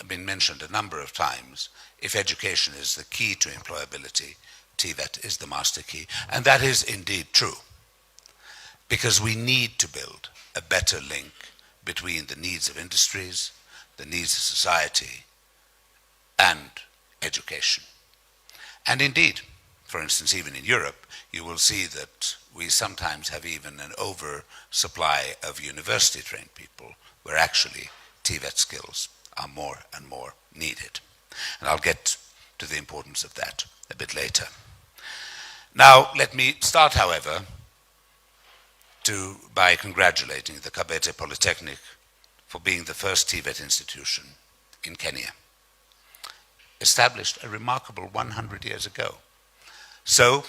been mentioned a number of times. If education is the key to employability, TVET is the master key. And that is indeed true, because we need to build a better link between the needs of industries, the needs of society, and education. And indeed, for instance, even in Europe, you will see that we sometimes have even an oversupply of university-trained people, where actually TVET skills are more and more needed. And I'll get to the importance of that a bit later. Now, let me start, however, by congratulating the Kabete Polytechnic for being the first TVET institution in Kenya, established a remarkable 100 years ago. So,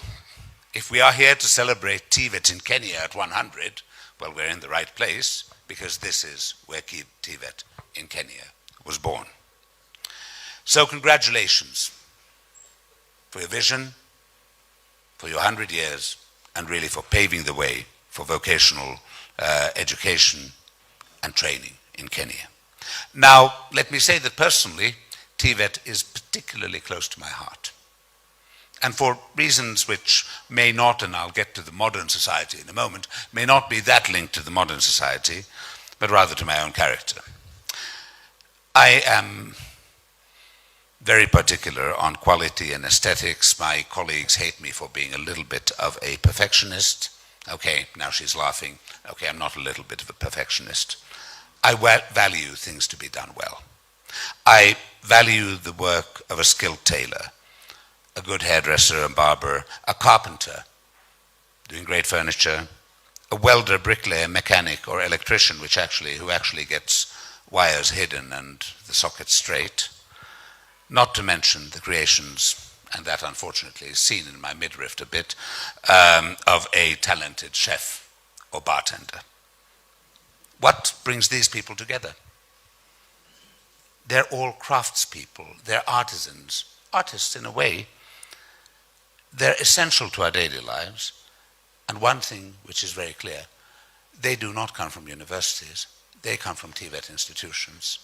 if we are here to celebrate TVET in Kenya at 100, well, we're in the right place, because this is where TVET in Kenya was born. So congratulations for your vision, for your 100 years, and really for paving the way for vocational education and training in Kenya. Now, let me say that personally, TVET is particularly close to my heart. And for reasons which may not, and I'll get to the modern society in a moment, may not be that linked to the modern society, but rather to my own character. I am very particular on quality and aesthetics. My colleagues hate me for being a little bit of a perfectionist. Okay, now she's laughing. Okay, I'm not a little bit of a perfectionist. I value things to be done well. I value the work of a skilled tailor, a good hairdresser and barber, a carpenter doing great furniture, a welder, bricklayer, mechanic, or electrician who actually gets wires hidden and the sockets straight, not to mention the creations, and that unfortunately is seen in my midriff a bit, of a talented chef or bartender. What brings these people together? They're all craftspeople, they're artisans, artists in a way. They're essential to our daily lives, and one thing which is very clear, they do not come from universities, they come from TVET institutions.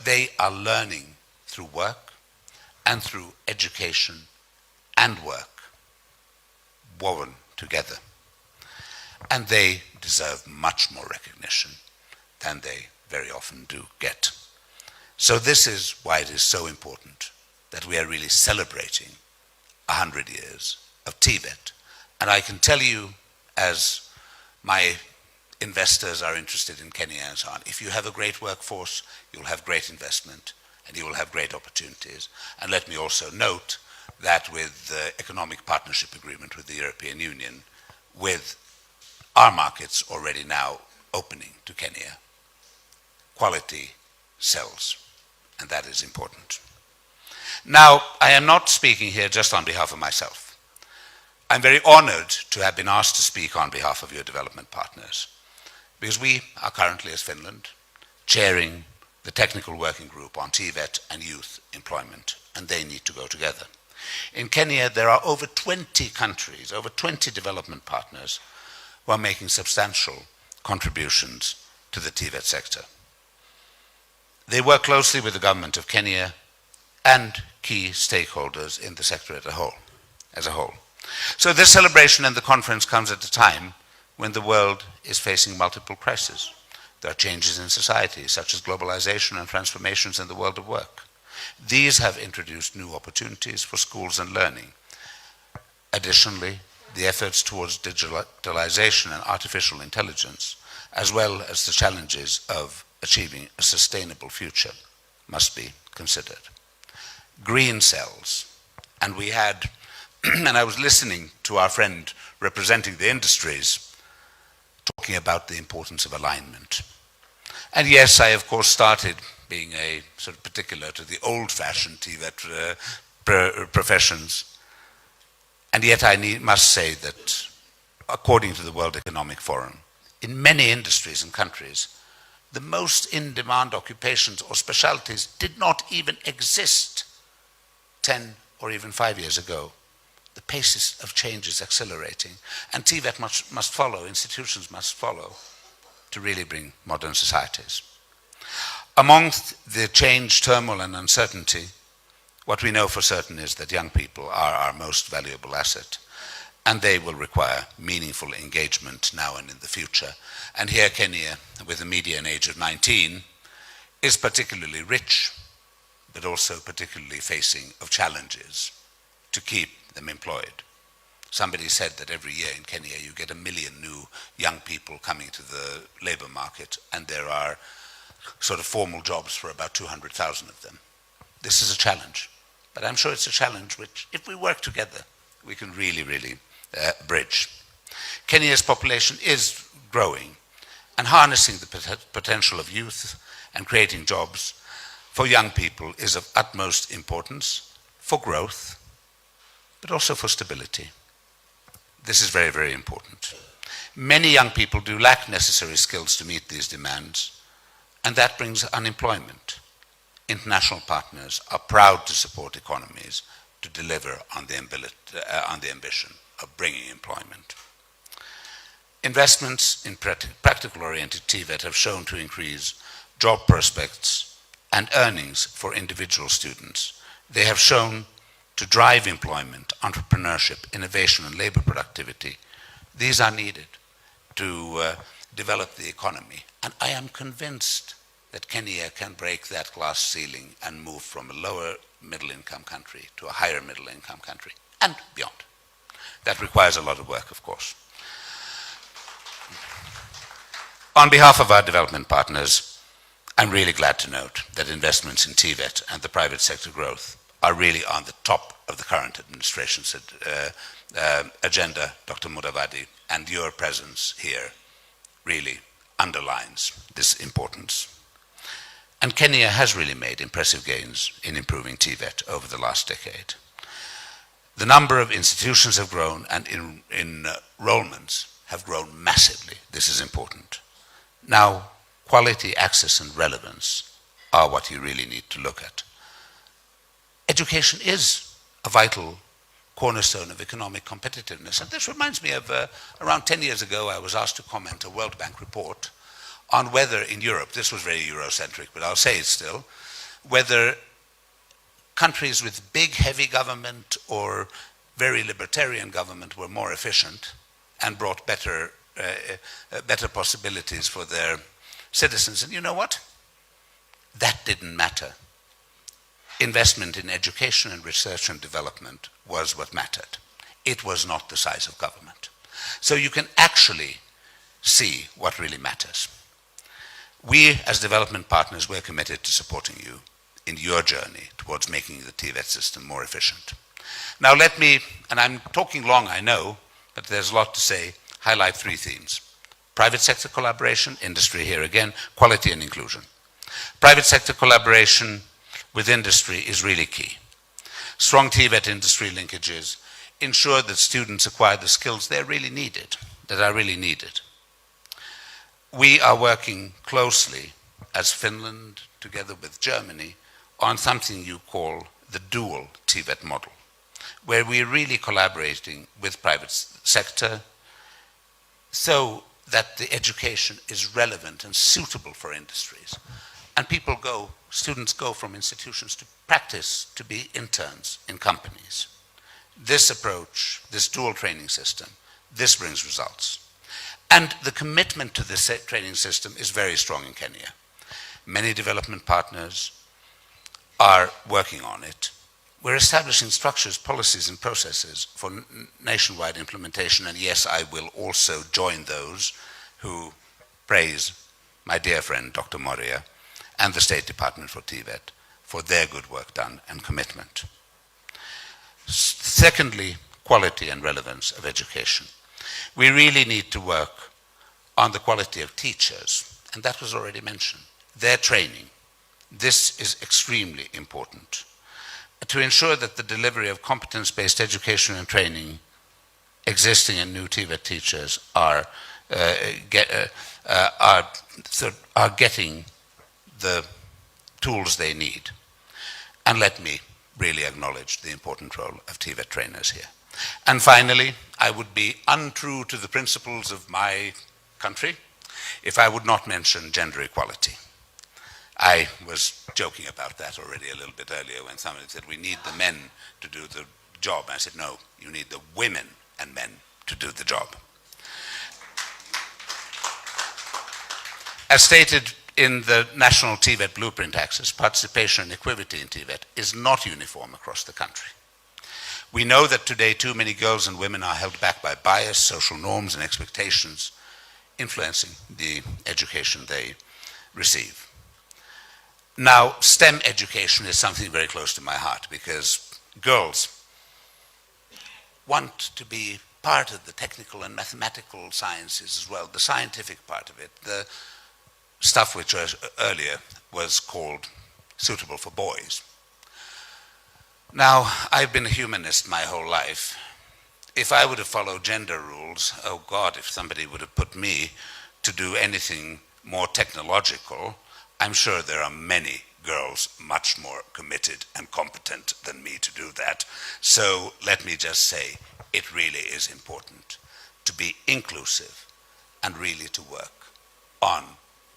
They are learning through work and through education and work, woven together. And they deserve much more recognition than they very often do get. So this is why it is so important that we are really celebrating 100 years of TVET. And I can tell you, as my investors are interested in Kenya and so on, if you have a great workforce, you'll have great investment and you will have great opportunities. And let me also note that with the economic partnership agreement with the European Union, with our markets already now opening to Kenya, quality sells, and that is important. Now, I am not speaking here just on behalf of myself. I'm very honored to have been asked to speak on behalf of your development partners, because we are currently, as Finland, chairing the technical working group on TVET and youth employment, and they need to go together. In Kenya, there are over 20 countries, over 20 development partners who are making substantial contributions to the TVET sector. They work closely with the government of Kenya and key stakeholders in the sector as a whole. So this celebration and the conference comes at a time when the world is facing multiple crises. There are changes in society, such as globalization and transformations in the world of work. These have introduced new opportunities for schools and learning. Additionally, the efforts towards digitalization and artificial intelligence, as well as the challenges of achieving a sustainable future, must be considered. Green cells, and we had, and I was listening to our friend representing the industries, talking about the importance of alignment. And yes, I of course started being a sort of particular to the old-fashioned TVET professions, and yet I must say that according to the World Economic Forum, in many industries and countries, the most in-demand occupations or specialties did not even exist 10 or even 5 years ago. The pace of change is accelerating, and TVET must follow, institutions must follow, to really bring modern societies. Amongst the change, turmoil, and uncertainty, what we know for certain is that young people are our most valuable asset, and they will require meaningful engagement now and in the future. And here Kenya, with a median age of 19, is particularly rich, but also particularly facing of challenges to keep them employed. Somebody said that every year in Kenya you get 1 million new young people coming to the labor market, and there are sort of formal jobs for about 200,000 of them. This is a challenge, but I'm sure it's a challenge which, if we work together, we can really, really bridge. Kenya's population is growing, and harnessing the potential of youth and creating jobs for young people is of utmost importance for growth, but also for stability. This is very, very important. Many young people do lack necessary skills to meet these demands, and that brings unemployment. International partners are proud to support economies to deliver on the ambition of bringing employment. Investments in practical-oriented TVET have shown to increase job prospects and earnings for individual students. They have shown to drive employment, entrepreneurship, innovation, and labor productivity. These are needed to develop the economy. And I am convinced that Kenya can break that glass ceiling and move from a lower middle-income country to a higher middle-income country, and beyond. That requires a lot of work, of course. On behalf of our development partners, I'm really glad to note that investments in TVET and the private sector growth are really on the top of the current administration's agenda, Dr. Mudavadi, and your presence here really underlines this importance. And Kenya has really made impressive gains in improving TVET over the last decade. The number of institutions have grown, and enrollments have grown massively. This is important. Now, quality, access, and relevance are what you really need to look at. Education is a vital cornerstone of economic competitiveness. And this reminds me of around 10 years ago, I was asked to comment a World Bank report on whether in Europe, this was very Eurocentric, but I'll say it still, whether countries with big, heavy government or very libertarian government were more efficient and brought better possibilities for their citizens. And you know what? That didn't matter. Investment in education and research and development was what mattered. It was not the size of government. So you can actually see what really matters. We, as development partners, we're committed to supporting you in your journey towards making the TVET system more efficient. Now let me, and I'm talking long, I know, but there's a lot to say, highlight 3 themes. Private sector collaboration, industry here again, quality and inclusion. Private sector collaboration with industry is really key. Strong TVET industry linkages ensure that students acquire the skills that are really needed. We are working closely as Finland, together with Germany, on something you call the dual TVET model, where we're really collaborating with private sector so that the education is relevant and suitable for industries. And students go from institutions to practice, to be interns in companies. This approach, this dual training system, this brings results. And the commitment to this training system is very strong in Kenya. Many development partners are working on it. We're establishing structures, policies, and processes for nationwide implementation, and yes, I will also join those who praise my dear friend, Dr. Moria, and the State Department for TVET for their good work done and commitment. Secondly, quality and relevance of education. We really need to work on the quality of teachers, and that was already mentioned, their training. This is extremely important to ensure that the delivery of competence-based education and training existing and new TVET teachers are getting the tools they need. And let me really acknowledge the important role of TVET trainers here. And finally, I would be untrue to the principles of my country if I would not mention gender equality. I was joking about that already a little bit earlier when somebody said we need the men to do the job. I said, no, you need the women and men to do the job. As stated in the National TVET Blueprint Axis, participation and equity in TVET is not uniform across the country. We know that today too many girls and women are held back by bias, social norms and expectations influencing the education they receive. Now, STEM education is something very close to my heart because girls want to be part of the technical and mathematical sciences as well, the scientific part of it, the stuff which earlier was called suitable for boys. Now, I've been a humanist my whole life. If I would have followed gender rules, oh God, if somebody would have put me to do anything more technological, I'm sure there are many girls much more committed and competent than me to do that. So let me just say, it really is important to be inclusive and really to work on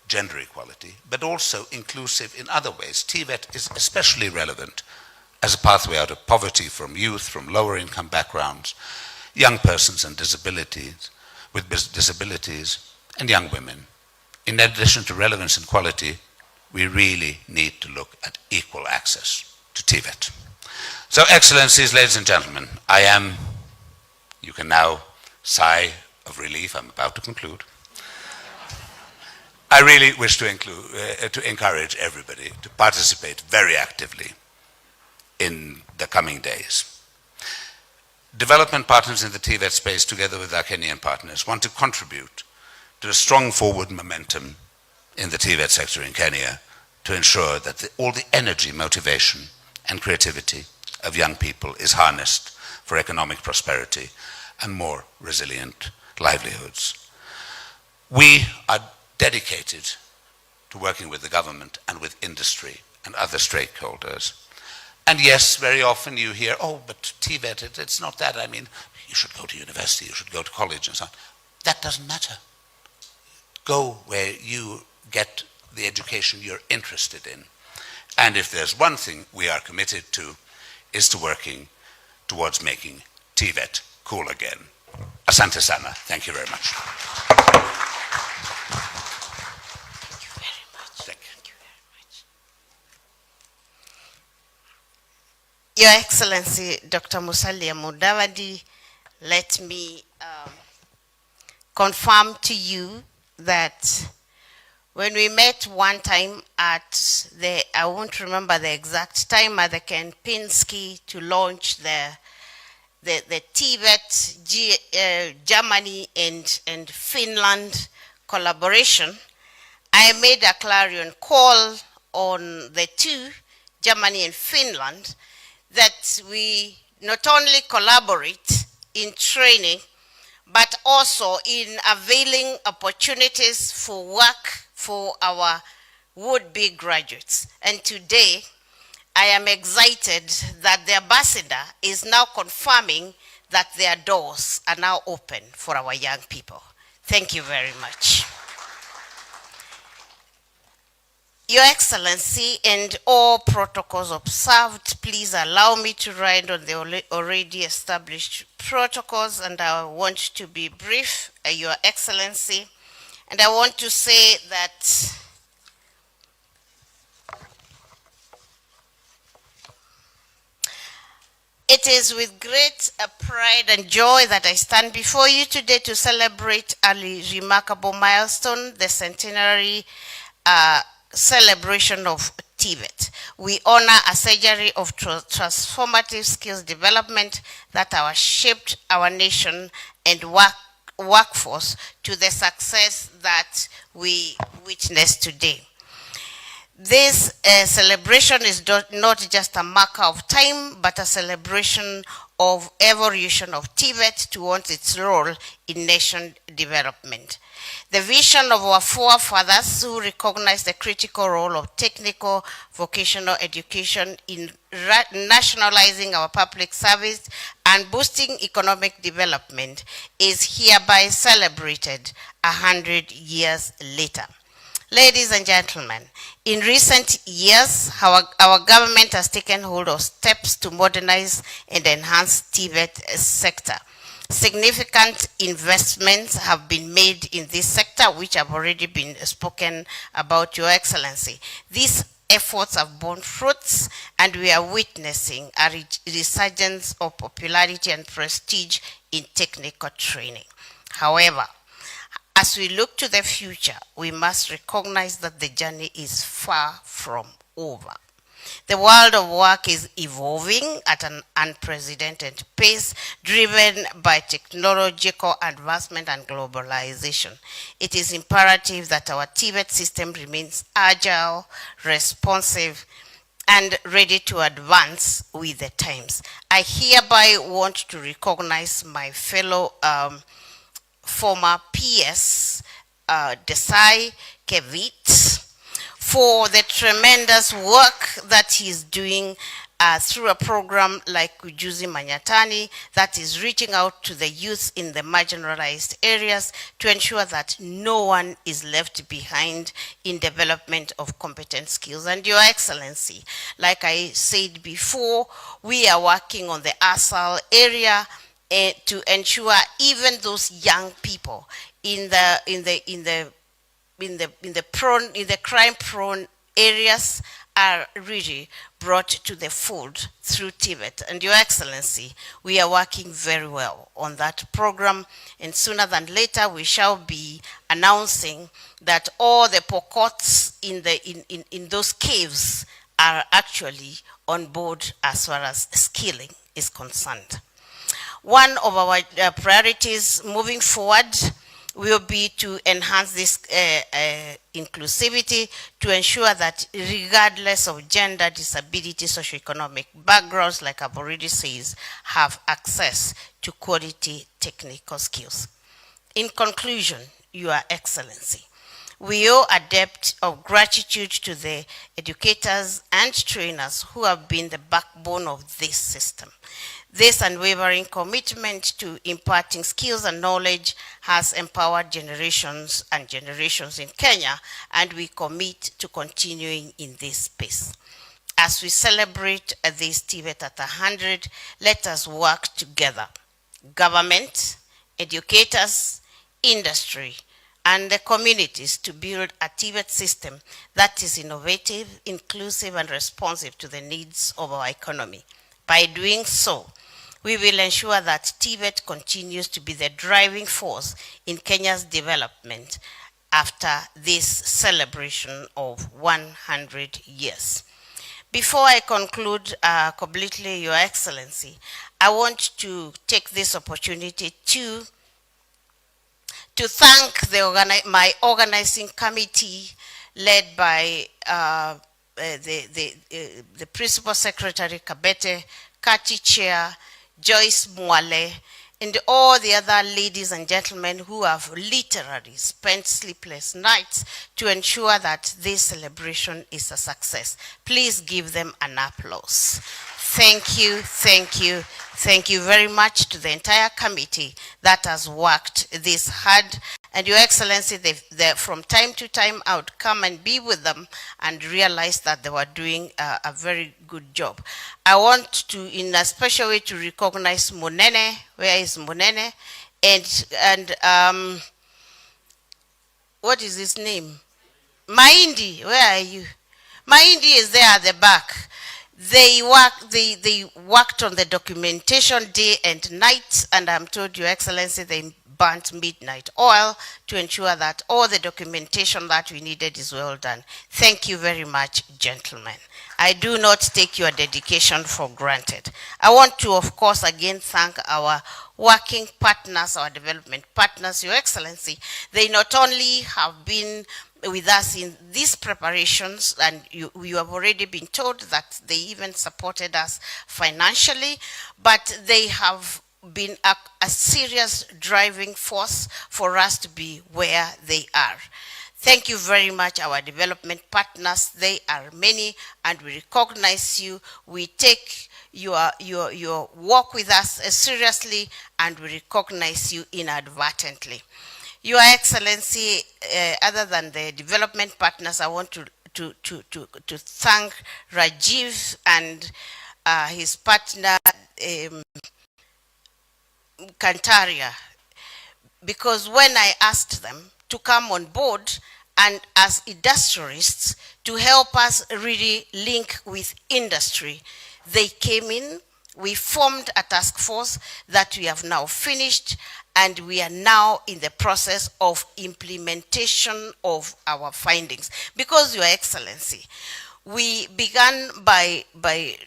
gender equality, but also inclusive in other ways. TVET is especially relevant as a pathway out of poverty from youth, from lower income backgrounds, young persons and disabilities, with disabilities, and young women. In addition to relevance and quality, we really need to look at equal access to TVET. So, Excellencies, ladies and gentlemen, you can now sigh of relief, I'm about to conclude. I really wish to encourage everybody to participate very actively in the coming days. Development partners in the TVET space, together with our Kenyan partners, want to contribute to a strong forward momentum in the TVET sector in Kenya to ensure that all the energy, motivation, and creativity of young people is harnessed for economic prosperity and more resilient livelihoods. We are dedicated to working with the government and with industry and other stakeholders. And yes, very often you hear, oh, but TVET, it's not that. I mean, you should go to university, you should go to college and so on. That doesn't matter. Go where you get the education you're interested in. And if there's one thing we are committed to, is to working towards making TVET cool again. Asante sana. Thank you very much. Your Excellency, Dr. Musalia Mudavadi, let me confirm to you that when we met one time at I won't remember the exact time, at the Kempinski to launch the TVET Germany and Finland collaboration, I made a clarion call on the two, Germany and Finland, that we not only collaborate in training, but also in availing opportunities for work for our would-be graduates. And today, I am excited that the ambassador is now confirming that their doors are now open for our young people. Thank you very much. Your Excellency, and all protocols observed, please allow me to ride on the already established protocols, and I want to be brief, Your Excellency, and I want to say that it is with great pride and joy that I stand before you today to celebrate a remarkable milestone, the centenary celebration of TVET. We honor a century of transformative skills development that have shaped our nation and workforce to the success that we witness today. This celebration is not just a marker of time, but a celebration of evolution of TVET towards its role in nation development. The vision of our forefathers who recognized the critical role of technical vocational education in nationalizing our public service and boosting economic development is hereby celebrated 100 years later. Ladies and gentlemen, in recent years, our government has taken hold of steps to modernize and enhance TVET sector. Significant investments have been made in this sector, which have already been spoken about, Your Excellency. These efforts have borne fruits, and we are witnessing a resurgence of popularity and prestige in technical training. However, as we look to the future, we must recognize that the journey is far from over. The world of work is evolving at an unprecedented pace, driven by technological advancement and globalization. It is imperative that our TVET system remains agile, responsive, and ready to advance with the times. I hereby want to recognize my fellow former PS, Desai Kevit, for the tremendous work that he's doing through a program like Ujuzi Manyatani that is reaching out to the youth in the marginalized areas to ensure that no one is left behind in development of competent skills. And Your Excellency, like I said before, we are working on the ASAL area to ensure even those young people in the crime-prone areas are really brought to the fold through TVET. And Your Excellency, we are working very well on that program, and sooner than later we shall be announcing that all the pokots in those caves are actually on board as far as skilling is concerned. One of our priorities moving forward will be to enhance this inclusivity to ensure that regardless of gender, disability, socioeconomic backgrounds, like I've already said, have access to quality technical skills. In conclusion, Your Excellency, we owe a debt of gratitude to the educators and trainers who have been the backbone of this system. This unwavering commitment to imparting skills and knowledge has empowered generations and generations in Kenya, and we commit to continuing in this space. As we celebrate this TVET at 100, let us work together. Government, educators, industry, and the communities to build a TVET system that is innovative, inclusive, and responsive to the needs of our economy. By doing so, we will ensure that TVET continues to be the driving force in Kenya's development after this celebration of 100 years. Before I conclude completely, Your Excellency, I want to take this opportunity to thank my organizing committee led by the Principal Secretary Kabete, Kati Chair, Joyce Mwale, and all the other ladies and gentlemen who have literally spent sleepless nights to ensure that this celebration is a success. Please give them an applause. Thank you, thank you, thank you very much to the entire committee that has worked this hard. And Your Excellency, from time to time, I would come and be with them and realize that they were doing a very good job. I want to, in a special way, to recognize Munene. Where is Munene? And what is his name? Maindi, where are you? Maindi is there at the back. They worked on the documentation day and night, and I'm told, Your Excellency, they burnt midnight oil to ensure that all the documentation that we needed is well done. Thank you very much, gentlemen. I do not take your dedication for granted. I want to, of course, again thank our working partners, our development partners, Your Excellency. They not only have been with us in these preparations, and you have already been told that they even supported us financially, but they have been a serious driving force for us to be where they are. Thank you very much, our development partners. They are many, and we recognize you. We take your work with us seriously, and we recognize you inadvertently. Your Excellency, other than the development partners, I want to thank Rajiv and his partner, Kantaria, because when I asked them to come on board and as industrialists to help us really link with industry, they came in. We formed a task force that we have now finished, and we are now in the process of implementation of our findings. Because, Your Excellency, we began by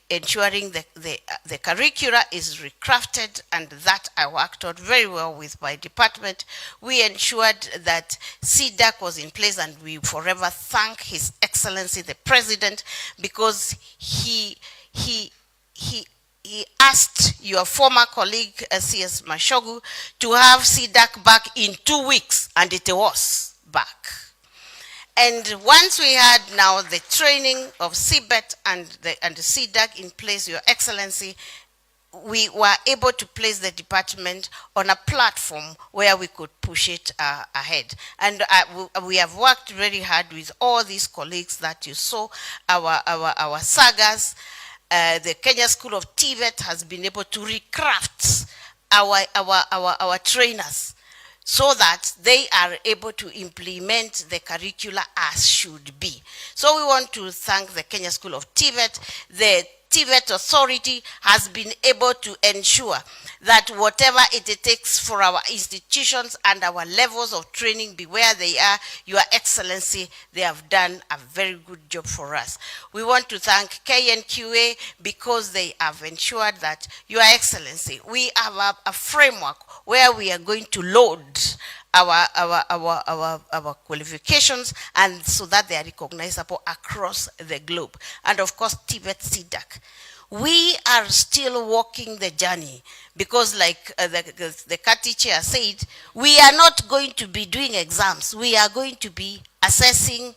ensuring the curricula is recrafted, and that I worked out very well with my department. We ensured that CDAC was in place, and we forever thank His Excellency the President, because he asked your former colleague, CS Mashogu, to have CDAC back in 2 weeks, and it was back. And once we had now the training of CBET and the CDAC in place, Your Excellency, we were able to place the department on a platform where we could push it ahead. And we have worked very hard with all these colleagues that you saw, our sagas. The Kenya School of TVET has been able to recraft our trainers so that they are able to implement the curricula as should be. So we want to thank the Kenya School of TVET. The TVET authority has been able to ensure that whatever it takes for our institutions and our levels of training be where they are, Your Excellency, they have done a very good job for us. We want to thank KNQA because they have ensured that, Your Excellency, we have a framework where we are going to load our qualifications, and so that they are recognizable across the globe. And of course, TVET CDAC. We are still walking the journey because, like the CATI chair said, we are not going to be doing exams. We are going to be assessing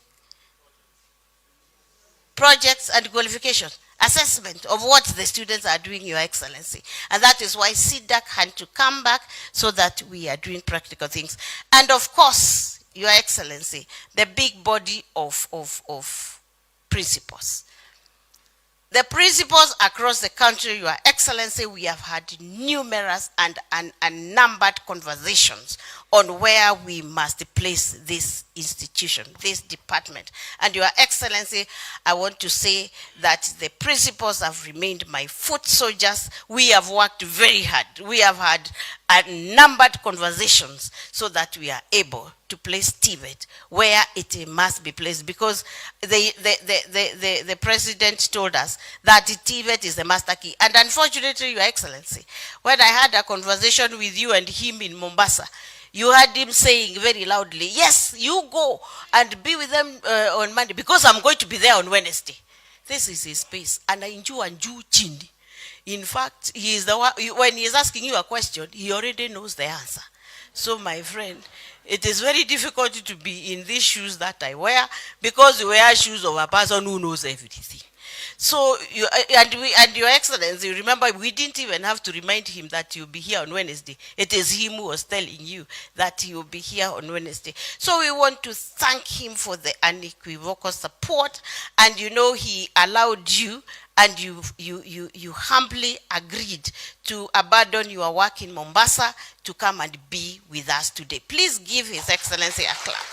projects and qualifications. Assessment of what the students are doing, Your Excellency. And that is why CDAC had to come back so that we are doing practical things. And of course, Your Excellency, the big body of principals. The principals across the country, Your Excellency, we have had numerous and numbered conversations on where we must place this institution, this department. And Your Excellency, I want to say that the principals have remained my foot soldiers. We have worked very hard. We have had numbered conversations so that we are able to place TVET where it must be placed, because the president told us that TVET is the master key. And unfortunately, Your Excellency, when I had a conversation with you and him in Mombasa, you heard him saying very loudly, yes, you go and be with them on Monday, because I'm going to be there on Wednesday. This is his space. And I enjoy chindi. In fact, he is the one, when he is asking you a question, he already knows the answer. So, my friend, it is very difficult to be in these shoes that I wear, because you wear shoes of a person who knows everything. So, and Your Excellency, remember, we didn't even have to remind him that you'll be here on Wednesday. It is him who was telling you that he will be here on Wednesday. So we want to thank him for the unequivocal support. And you know, he allowed you, and you humbly agreed to abandon your work in Mombasa to come and be with us today. Please give His Excellency a clap.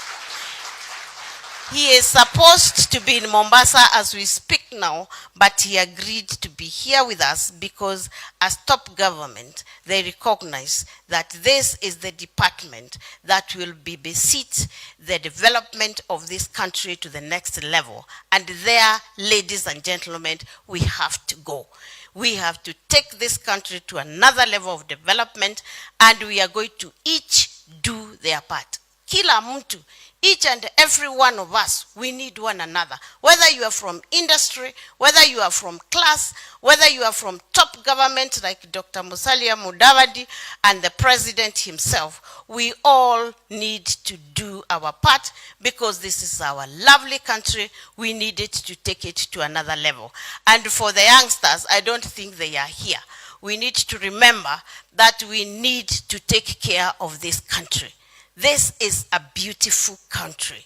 He is supposed to be in Mombasa as we speak now, but he agreed to be here with us because as top government, they recognize that this is the department that will beseat the development of this country to the next level. And there, ladies and gentlemen, we have to go. We have to take this country to another level of development, and we are going to each do their part. Kila mtu, each and every one of us, we need one another. Whether you are from industry, whether you are from class, whether you are from top government like Dr. Musalia, Mudavadi, and the president himself, we all need to do our part, because this is our lovely country. We need it to take it to another level. And for the youngsters, I don't think they are here. We need to remember that we need to take care of this country. This is a beautiful country.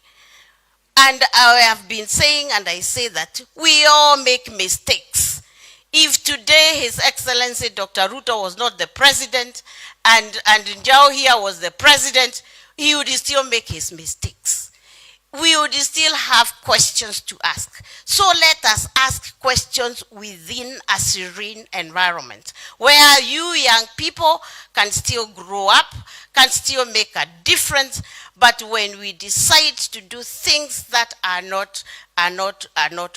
And I have been saying, and I say that we all make mistakes. If today His Excellency Dr. Ruto was not the president and Njau here was the president, he would still make his mistakes. We would still have questions to ask. So let us ask questions within a serene environment where you young people can still grow up, can still make a difference, but when we decide to do things that are not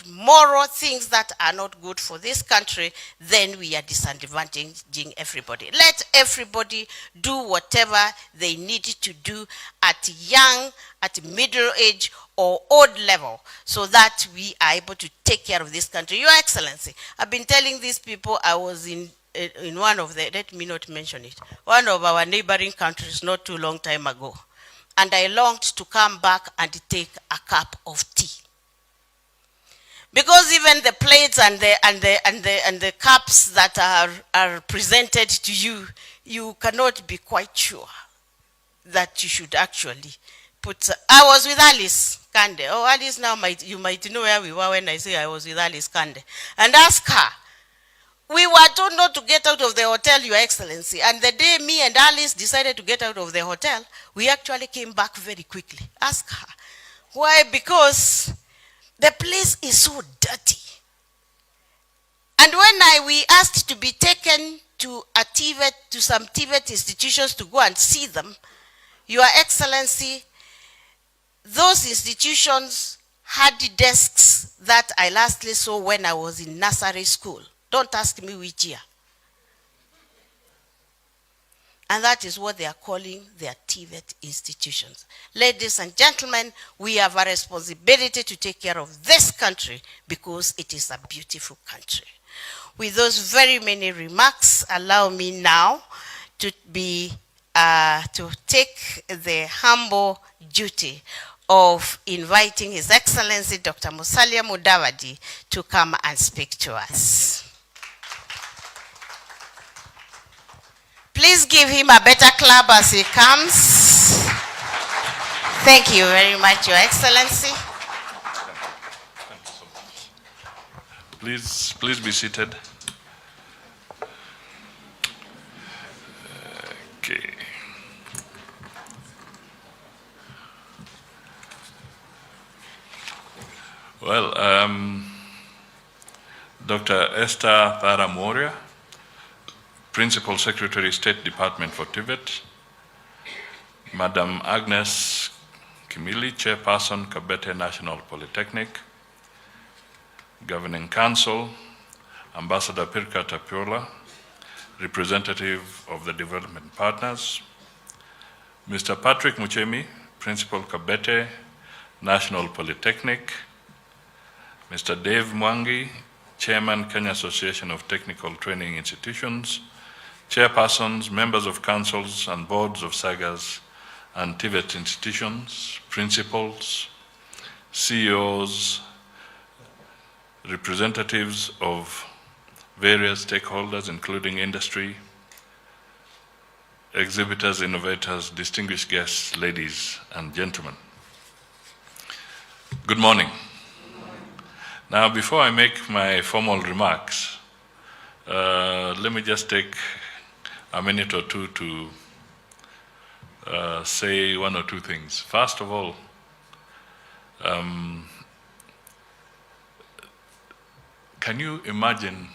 moral, things that are not good for this country, then we are disadvantaging everybody. Let everybody do whatever they need to do at young, at middle age, or old level, so that we are able to take care of this country. Your Excellency, I've been telling these people I was in one of the, let me not mention it, one of our neighboring countries not too long time ago. And I longed to come back and take a cup of tea. Because even the plates and the cups that are presented to you, you cannot be quite sure that you should actually put. I was with Alice Kande. Oh, Alice, now you might know where we were when I say I was with Alice Kande. And ask her. We were told not to get out of the hotel, Your Excellency. And the day me and Alice decided to get out of the hotel, we actually came back very quickly. Ask her. Why? Because the place is so dirty. And when we asked to be taken to a TVET, to some TVET institutions to go and see them, Your Excellency, those institutions had desks that I lastly saw when I was in nursery school. Don't ask me which year. And that is what they are calling their TVET institutions. Ladies and gentlemen, we have a responsibility to take care of this country because it is a beautiful country. With those very many remarks, allow me now to take the humble duty of inviting His Excellency Dr. Musalia Mudavadi to come and speak to us. Please give him a better clap as he comes. Thank you very much, Your Excellency. Please be seated. Okay. Well, Dr. Esther Thara Moria, Principal Secretary, State Department for TVET, Madam Agnes Kimili, Chairperson, Kabete National Polytechnic, Governing Council, Ambassador Pirka Tapiola, representative of the development partners, Mr. Patrick Muchemi, Principal, Kabete National Polytechnic, Mr. Dave Mwangi, Chairman, Kenya Association of Technical Training Institutions, chairpersons, members of councils and boards of SAGAs and TVET institutions, principals, CEOs, representatives of various stakeholders, including industry, exhibitors, innovators, distinguished guests, ladies and gentlemen. Good morning. Now, before I make my formal remarks, let me just take a minute or two to say one or two things. First of all, can you imagine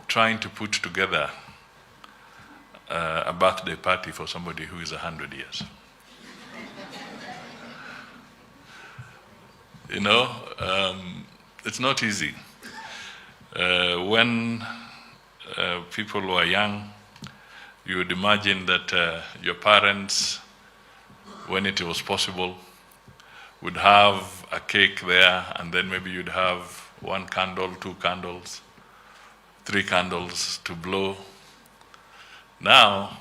trying to put together a birthday party for somebody who is 100 years? You know, it's not easy. When people who are young, you would imagine that your parents, when it was possible, would have a cake there, and then maybe you'd have 1 candle, 2 candles, 3 candles to blow. Now,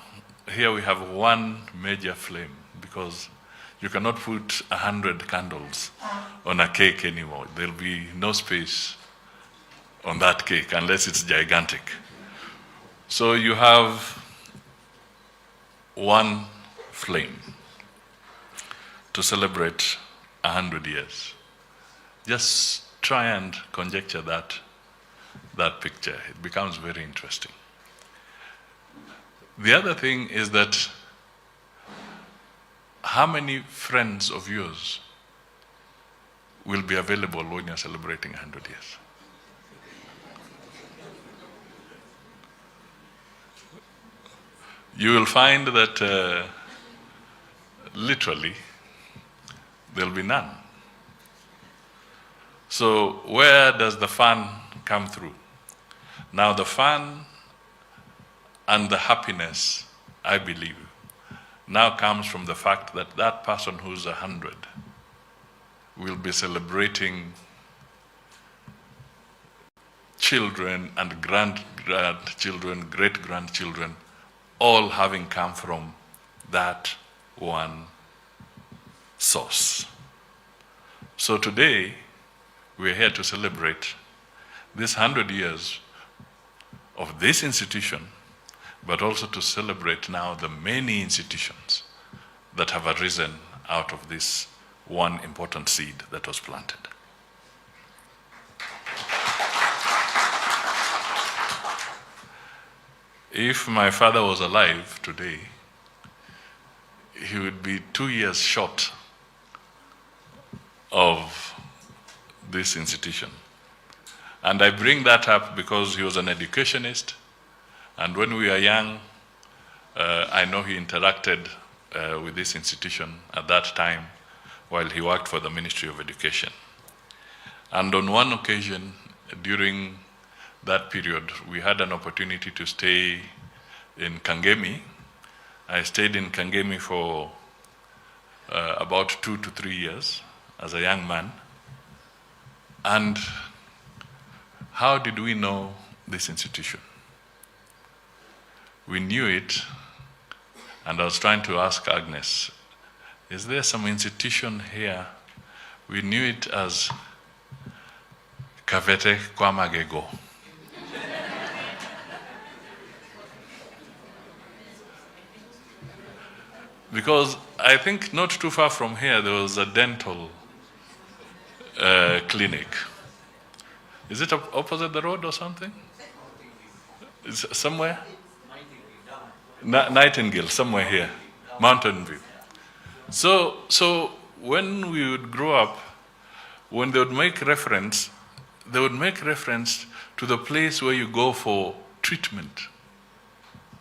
here we have 1 major flame, because you cannot put 100 candles on a cake anymore. There'll be no space on that cake unless it's gigantic. So you have one flame to celebrate 100 years. Just try and conjecture that picture. It becomes very interesting. The other thing is that how many friends of yours will be available when you're celebrating 100 years? You will find that literally there'll be none. So where does the fun come through? Now the fun and the happiness, I believe, now comes from the fact that that person who's 100 will be celebrating children and grandchildren, great-grandchildren, all having come from that one source. So today, we're here to celebrate this 100 years of this institution, but also to celebrate now the many institutions that have arisen out of this one important seed that was planted. If my father was alive today, he would be 2 years short of this institution. And I bring that up because he was an educationist, and when we were young, I know he interacted with this institution at that time while he worked for the Ministry of Education. And on one occasion, during that period, we had an opportunity to stay in Kangemi. I stayed in Kangemi for about 2 to 3 years as a young man. And how did we know this institution? We knew it, and I was trying to ask Agnes, is there some institution here? We knew it as Kavete kwa Magego. Because I think not too far from here, there was a dental clinic. Is it opposite the road or something? It's somewhere? Nightingale, somewhere here. Mountain View. So when we would grow up, when they would make reference, they would make reference to the place where you go for treatment,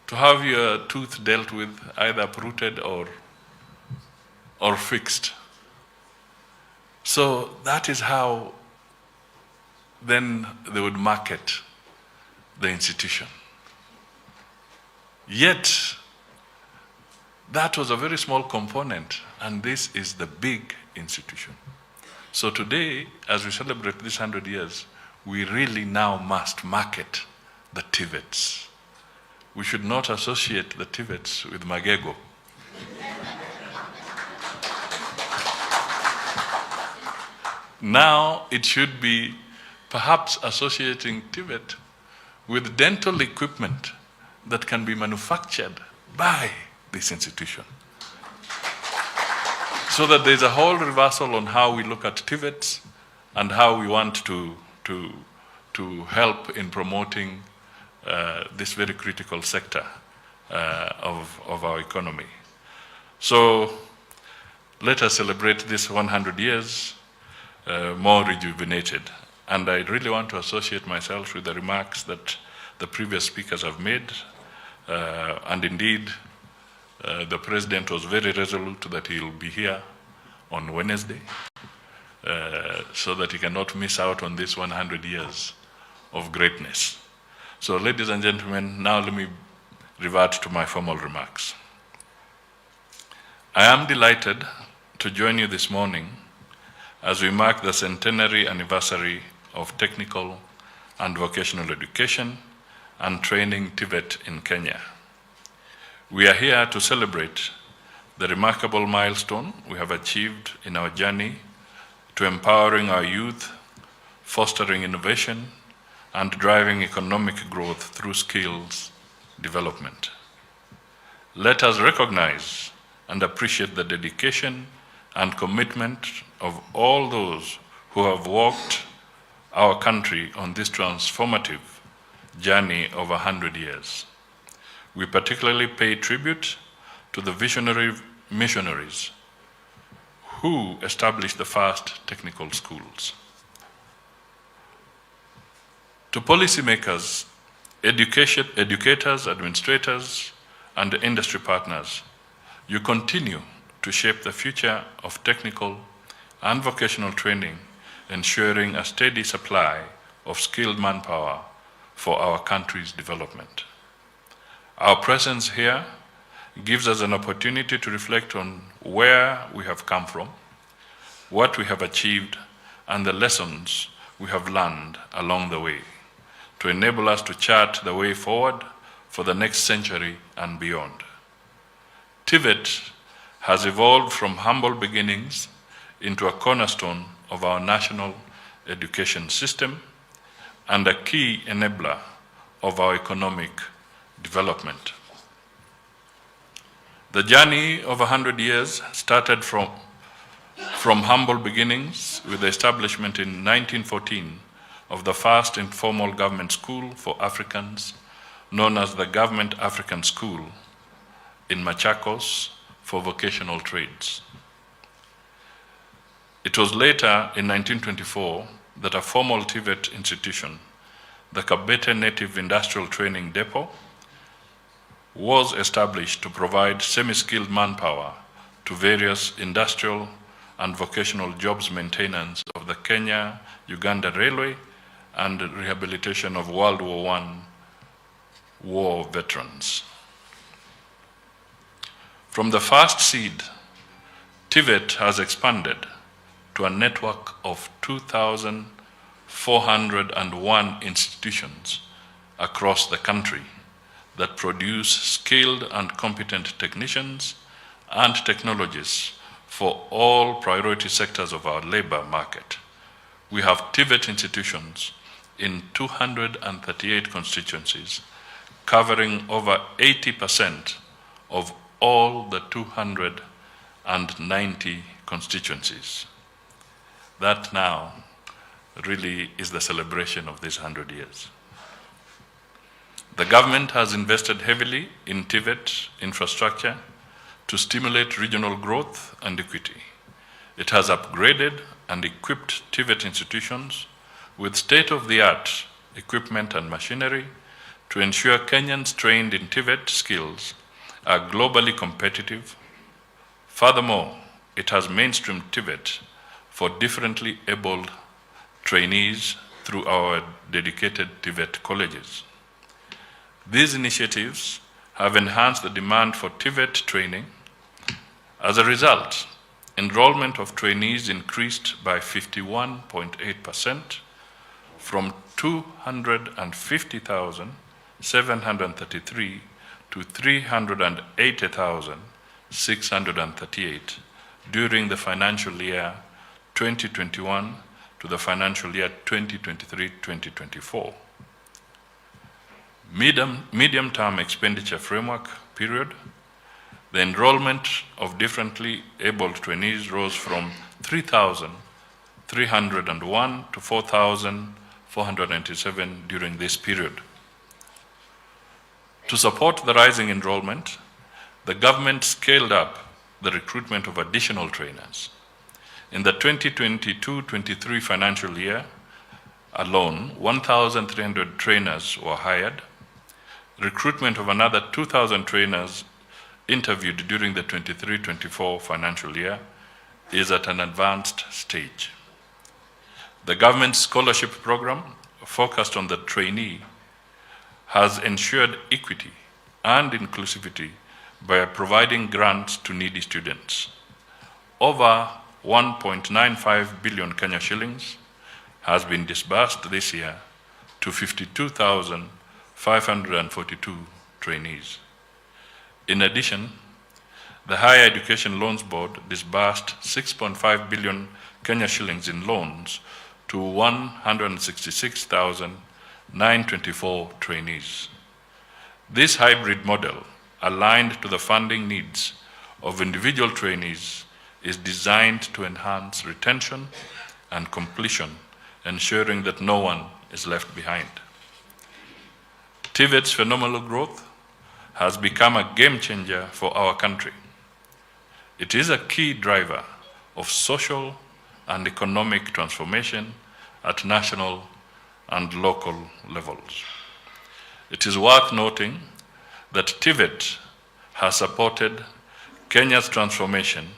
to have your tooth dealt with, either uprooted or fixed. So that is how then they would market the institution. Yet, that was a very small component, and this is the big institution. So today, as we celebrate this 100 years, we really now must market the TVETs. We should not associate the TVETs with Magego. Now it should be perhaps associating TVET with dental equipment that can be manufactured by this institution. So that there's a whole reversal on how we look at TVETs and how we want to help in promoting this very critical sector of our economy. So let us celebrate this 100 years more rejuvenated. And I really want to associate myself with the remarks that the previous speakers have made. And indeed, the President was very resolute that he will be here on Wednesday so that he cannot miss out on this 100 years of greatness. So ladies and gentlemen, now let me revert to my formal remarks. I am delighted to join you this morning as we mark the centenary anniversary of technical and vocational education and training TVET in Kenya. We are here to celebrate the remarkable milestone we have achieved in our journey to empowering our youth, fostering innovation, and driving economic growth through skills development. let us recognize and appreciate the dedication and commitment of all those who have walked our country on this transformative journey of 100 years. We particularly pay tribute to the visionary missionaries who established the first technical schools. To policymakers, educators, administrators, and industry partners, you continue to shape the future of technical and vocational training, ensuring a steady supply of skilled manpower for our country's development. Our presence here gives us an opportunity to reflect on where we have come from, what we have achieved, and the lessons we have learned along the way, to enable us to chart the way forward for the next century and beyond. TVET has evolved from humble beginnings into a cornerstone of our national education system and a key enabler of our economic development. The journey of 100 years started from humble beginnings with the establishment in 1914 of the first informal government school for Africans, known as the Government African School in Machakos for vocational trades. It was later in 1924 that a formal TVET institution, the Kabete Native Industrial Training Depot, was established to provide semi-skilled manpower to various industrial and vocational jobs maintenance of the Kenya-Uganda Railway and rehabilitation of World War I war veterans. From the first seed, TVET has expanded to a network of 2,401 institutions across the country that produce skilled and competent technicians and technologists for all priority sectors of our labor market. We have TVET institutions in 238 constituencies, covering over 80% of all the 290 constituencies. That now really is the celebration of these 100 years. The government has invested heavily in TVET infrastructure to stimulate regional growth and equity. It has upgraded and equipped TVET institutions with state-of-the-art equipment and machinery to ensure Kenyans trained in TVET skills are globally competitive. Furthermore, it has mainstreamed TVET for differently abled trainees through our dedicated TVET colleges. These initiatives have enhanced the demand for TVET training. As a result, enrollment of trainees increased by 51.8% from 250,733 to 380,638 during the financial year 2021 to the financial year 2023-2024. Medium-term expenditure framework period, the enrollment of differently abled trainees rose from 3,301 to 4,497 during this period. To support the rising enrollment, the government scaled up the recruitment of additional trainers. In the 2022-23 financial year alone, 1,300 trainers were hired. Recruitment of another 2,000 trainers interviewed during the 23-24 financial year is at an advanced stage. The government's scholarship program, focused on the trainee, has ensured equity and inclusivity by providing grants to needy students. Over 1.95 billion Kenya shillings has been disbursed this year to 52,542 trainees. In addition, the Higher Education Loans Board disbursed 6.5 billion Kenya shillings in loans to 166,924 trainees. This hybrid model aligned to the funding needs of individual trainees is designed to enhance retention and completion, ensuring that no one is left behind. TVET's phenomenal growth has become a game changer for our country. It is a key driver of social and economic transformation at national and local levels. It is worth noting that TVET has supported Kenya's transformation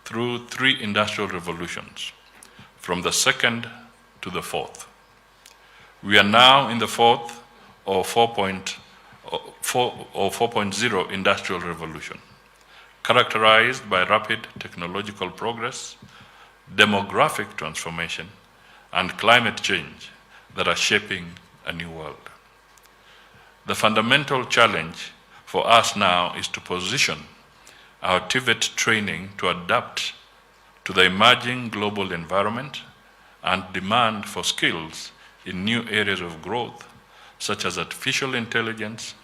through 3 industrial revolutions, from the 2nd to the 4th. We are now in the 4th or 4.0 industrial revolution, characterized by rapid technological progress, demographic transformation, and climate change that are shaping a new world. The fundamental challenge for us now is to position our TVET training to adapt to the emerging global environment and demand for skills in new areas of growth, such as artificial intelligence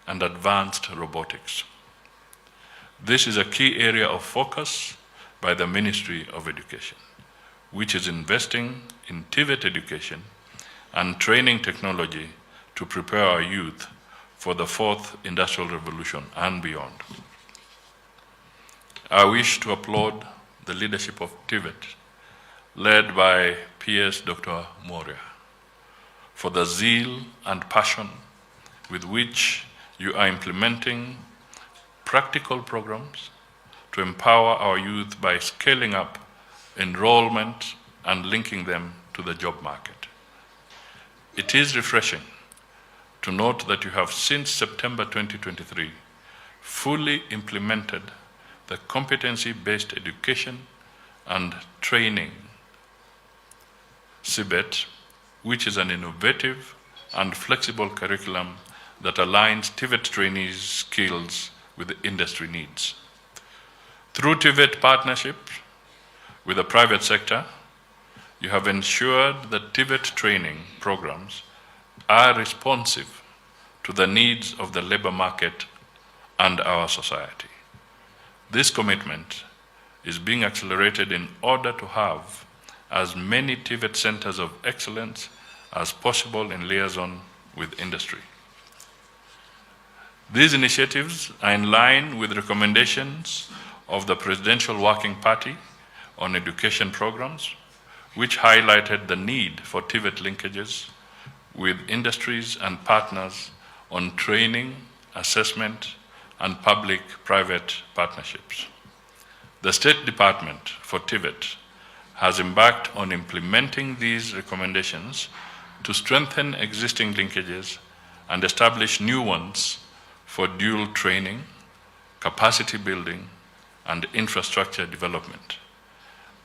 and advanced robotics. This is a key area of focus by the Ministry of Education, which is investing in TVET education and training technology to prepare our youth for the 4th industrial revolution and beyond. I wish to applaud the leadership of TVET, led by PS Dr. Moria, for the zeal and passion with which you are implementing practical programs to empower our youth by scaling up enrollment and linking them to the job market. It is refreshing to note that you have, since September 2023, fully implemented the competency-based education and training, CBET, which is an innovative and flexible curriculum that aligns TVET trainees' skills with the industry needs. Through TVET partnerships with the private sector, you have ensured that TVET training programs are responsive to the needs of the labor market and our society. This commitment is being accelerated in order to have as many TVET centers of excellence as possible in liaison with industry. These initiatives are in line with recommendations of the Presidential Working Party on education programs, which highlighted the need for TVET linkages with industries and partners on training, assessment, and public-private partnerships. The State Department for TVET has embarked on implementing these recommendations to strengthen existing linkages and establish new ones for dual training, capacity building, and infrastructure development.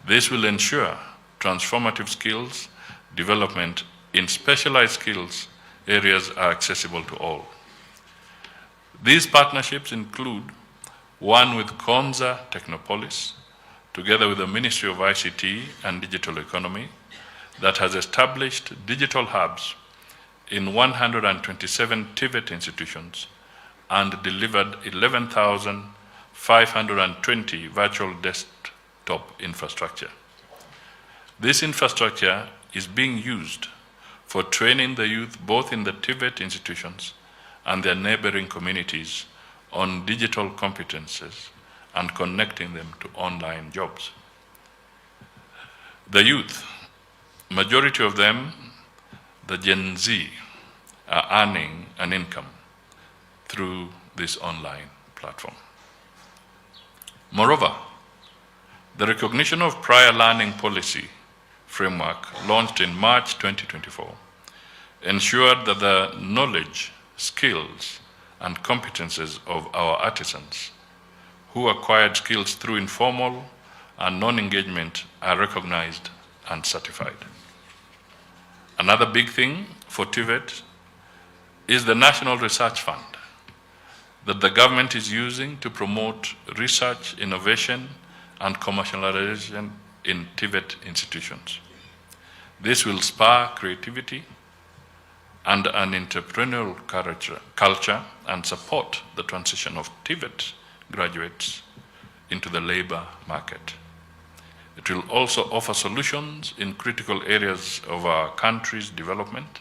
This will ensure transformative skills development in specialized skills areas are accessible to all. These partnerships include one with Konza Technopolis, together with the Ministry of ICT and Digital Economy, that has established digital hubs in 127 TVET institutions and delivered 11,520 virtual desktop infrastructure. This infrastructure is being used for training the youth both in the TVET institutions and their neighboring communities on digital competences and connecting them to online jobs. The youth, majority of them, the Gen Z, are earning an income through this online platform. Moreover, the recognition of prior learning policy framework launched in March 2024 ensured that the knowledge, skills, and competences of our artisans who acquired skills through informal and non-engagement are recognized and certified. Another big thing for TVET is the National Research Fund that the government is using to promote research, innovation, and commercialization in TVET institutions. This will spur creativity, and an entrepreneurial culture and support the transition of TVET graduates into the labor market. It will also offer solutions in critical areas of our country's development,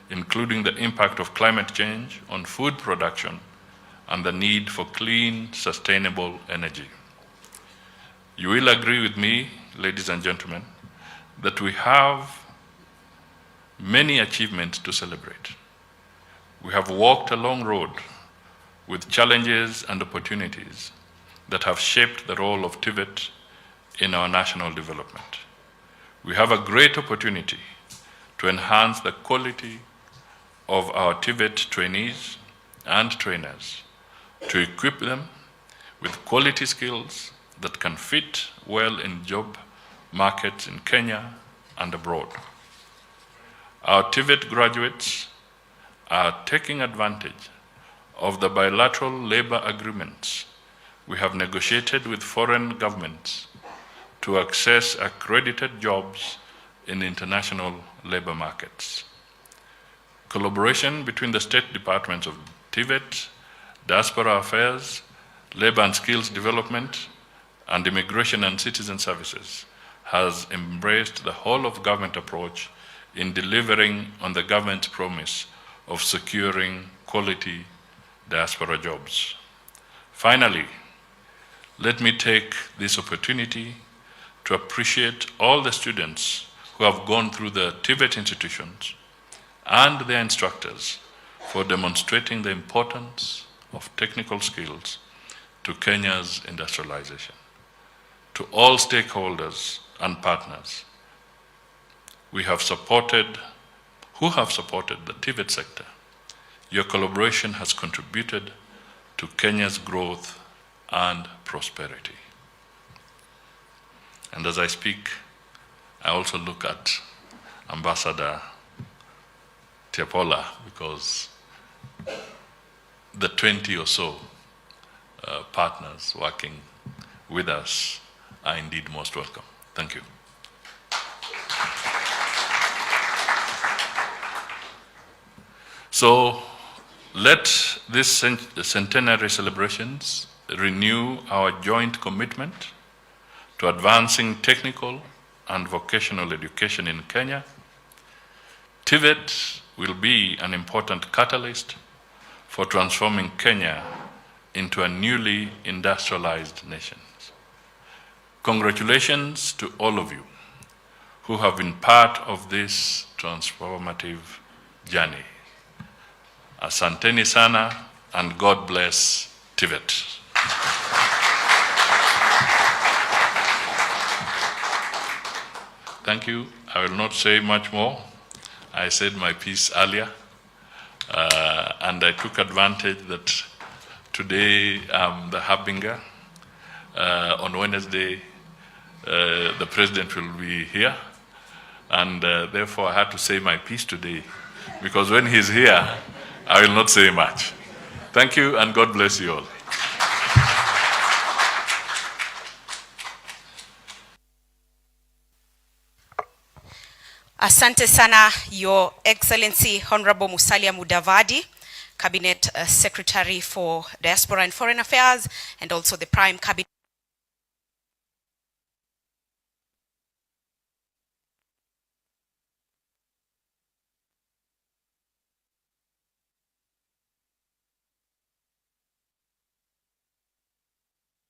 including the impact of climate change on food production and the need for clean, sustainable energy. You will agree with me, ladies and gentlemen, that we have many achievements to celebrate. We have walked a long road with challenges and opportunities that have shaped the role of TVET in our national development. We have a great opportunity to enhance the quality of our TVET trainees and trainers, to equip them with quality skills that can fit well in job markets in Kenya and abroad. Our TVET graduates are taking advantage of the bilateral labor agreements we have negotiated with foreign governments to access accredited jobs in international labor markets. Collaboration between the state departments of TVET, Diaspora Affairs, Labor and Skills Development, and Immigration and Citizen Services has embraced the whole of government approach in delivering on the government's promise of securing quality diaspora jobs. Finally, let me take this opportunity to appreciate all the students who have gone through the TVET institutions and their instructors for demonstrating the importance of technical skills to Kenya's industrialization. To all stakeholders and partners who have supported the TVET sector, your collaboration has contributed to Kenya's growth and prosperity. And as I speak, I also look at Ambassador Tiapola, because the 20 or so partners working with us are indeed most welcome. Thank you. So let this centenary celebrations renew our joint commitment to advancing technical and vocational education in Kenya. TVET will be an important catalyst for transforming Kenya into a newly industrialized nation. Congratulations to all of you who have been part of this transformative journey. Asanteni sana, and God bless TVET. Thank you. I will not say much more. I said my piece earlier, and I took advantage that today I'm the harbinger. On Wednesday, the president will be here, and therefore I had to say my piece today, because when he's here, I will not say much. Thank you, and God bless you all. Asante sana, Your Excellency Honorable Musalia Mudavadi, Cabinet Secretary for Diaspora and Foreign Affairs, and also the Prime Cabinet